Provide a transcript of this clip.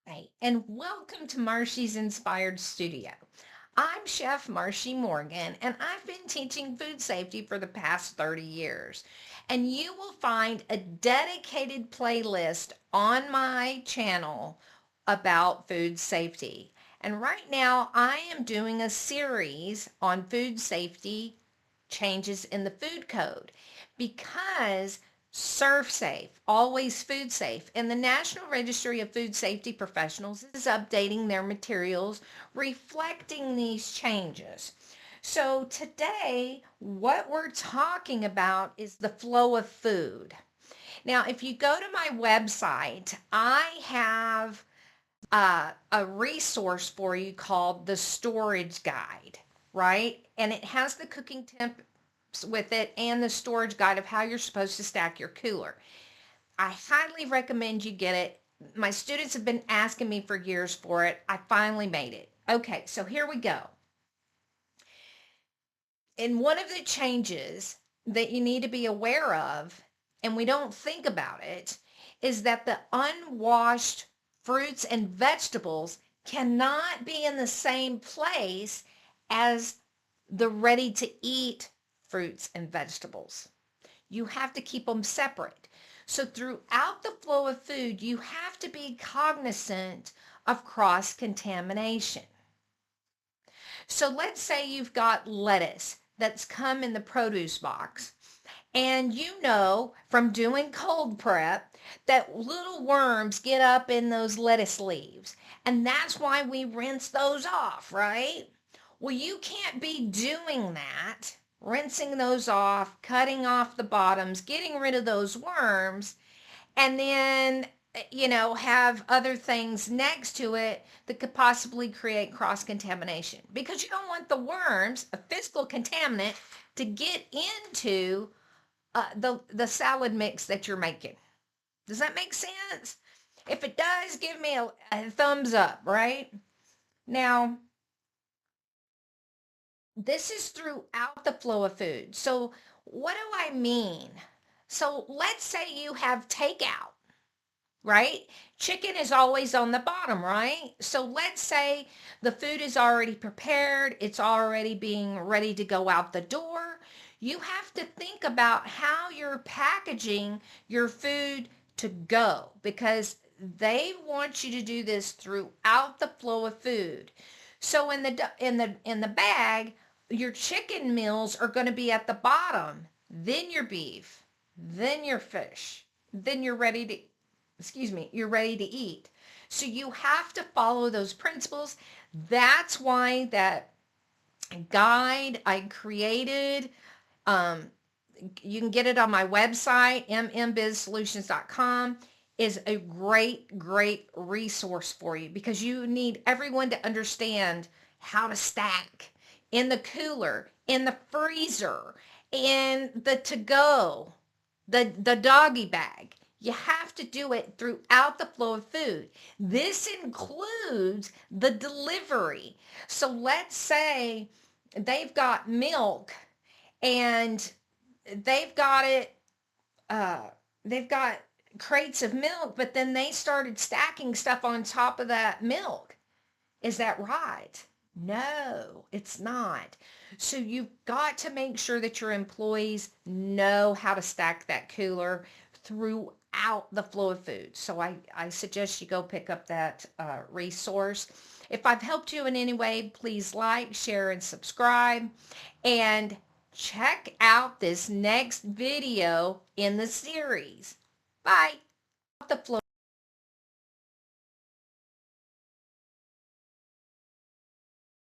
Hey, and welcome to Marshie's Inspired Studio. I'm Chef Marshie Morgan, and I've been teaching food safety for the past 30 years. And you will find a dedicated playlist on my channel about food safety. And right now, I am doing a series on food safety changes in the food code because Serve Safe, always food safe, and the National Registry of Food Safety Professionals is updating their materials reflecting these changes. So today, what we're talking about is the flow of food. Now, if you go to my website, I have a resource for you called the Storage Guide, right? And it has the cooking temps with it and the storage guide of how you're supposed to stack your cooler. I highly recommend you get it. My students have been asking me for years for it. I finally made it. Okay, so here we go. And one of the changes that you need to be aware of, and we don't think about it, is that the unwashed fruits and vegetables cannot be in the same place as the ready to eat fruits and vegetables. You have to keep them separate. So throughout the flow of food, you have to be cognizant of cross contamination. So let's say you've got lettuce that's come in the produce box. And you know from doing cold prep that little worms get up in those lettuce leaves. And that's why we rinse those off, right? Well, you can't be doing that, rinsing those off, cutting off the bottoms, getting rid of those worms, and then have other things next to it that could possibly create cross contamination because you don't want the worms, a physical contaminant, to get into the salad mix that you're making. Does that make sense? If it does, give me a thumbs up, right? Now, this is throughout the flow of food. So what do I mean? So let's say you have takeout, right? Chicken is always on the bottom, right? So let's say the food is already prepared, it's already being ready to go out the door. You have to think about how you're packaging your food to go because they want you to do this throughout the flow of food. So in the bag, your chicken meals are going to be at the bottom, then your beef, then your fish, then you're ready to eat. So you have to follow those principles. That's why that guide I created, um, you can get it on my website, mmbizsolutions.com, is a great resource for you because you need everyone to understand how to stack in the cooler, in the freezer, in the to-go, the doggy bag. You have to do it throughout the flow of food. This includes the delivery. So let's say they've got milk and they've got it, they've got crates of milk, but then they started stacking stuff on top of that milk. Is that right? No, it's not. So you've got to make sure that your employees know how to stack that cooler throughout the flow of food. So I suggest you go pick up that resource. If I've helped you in any way, please like, share, and subscribe. And check out this next video in the series. Bye. The flow